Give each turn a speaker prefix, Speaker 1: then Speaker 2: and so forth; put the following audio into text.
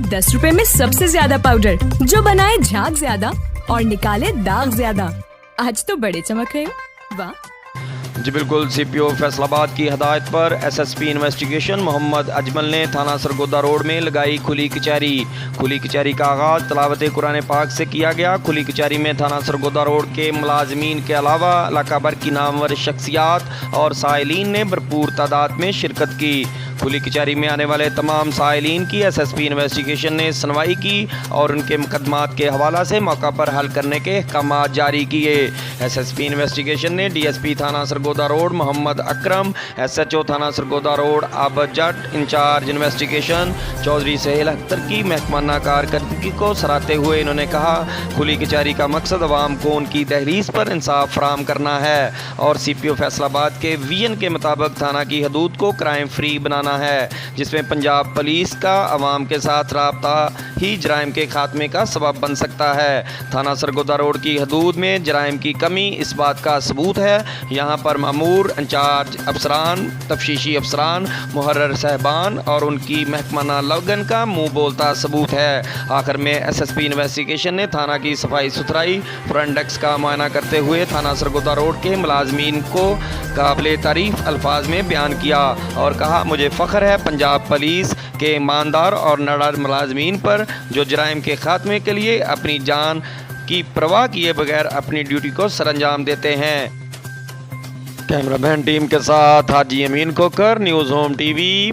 Speaker 1: 10 रुपए में सबसे ज्यादा पाउडर, जो बनाए झाग ज्यादा और निकाले दाग ज्यादा। आज तो बड़े चमक रहे हो, वाह।
Speaker 2: जी बिल्कुल, सीपीओ फैसलाबाद की हदायत पर एसएसपी इन्वेस्टिगेशन मोहम्मद अजमल ने थाना सरगोदा रोड में लगाई खुली कचहरी। खुली कचहरी का आगाज़ तलावत कुरान पाक से किया गया। खुली कचहरी में थाना सरगोदा रोड के मुलाजमीन के अलावा इलाका भर की नामवर शख्सियात और साइलीन ने भरपूर तादाद में शिरकत की। खुली कचहरी में आने वाले तमाम साइलीन की एसएसपी इन्वेस्टिगेशन ने सुनवाई की और उनके मुकदमात के हवाला से मौका पर हल करने के अहकाम जारी किए। एसएसपी इन्वेस्टिगेशन ने डीएसपी थाना सरगोदा रोड मोहम्मद अकरम, एसएचओ थाना सरगोदा रोड आबद जट, इंचार्ज इन्वेस्टिगेशन चौधरी सहेल अख्तर की महकमाना कारकर्दगी को सराहते हुए इन्होंने कहा, खुली कचहरी का मकसद अवाम को उनकी तहरीस पर इंसाफ फराहम करना है और सीपीओ फैसलाबाद के विजन के मुताबिक थाना की हदूद को क्राइम फ्री बनाना है, जिसमें पंजाब पुलिस का अवाम के साथ राब्ता ही जराइम के खात्मे का सबब बन सकता है। थाना सरगोदा रोड की हदूद में जराइम की कमी इस बात का सबूत है। यहाँ पर मामूर, इंचार्ज अफसरान, तफ्तीशी अफसरान, मुहर्रर साहबान और उनकी महकमाना लगन का मुंह बोलता सबूत है। आखिर में एसएसपी इन्वेस्टिगेशन ने थाना की सफाई सुथराई फ्रंडेक्स का मुआयना करते हुए थाना सरगोदा रोड के मुलाजमीन को काबिल तारीफ अल्फाज में बयान किया और कहा, मुझे फ़ख्र है पंजाब पुलिस के ईमानदार और निडर मुलाजमीन पर जो जराइम के खात्मे के लिए अपनी जान की परवाह किए बगैर अपनी ड्यूटी को सरअंजाम देते हैं। कैमरामैन टीम के साथ हाजी अमीन कोकर, न्यूज़ होम टीवी।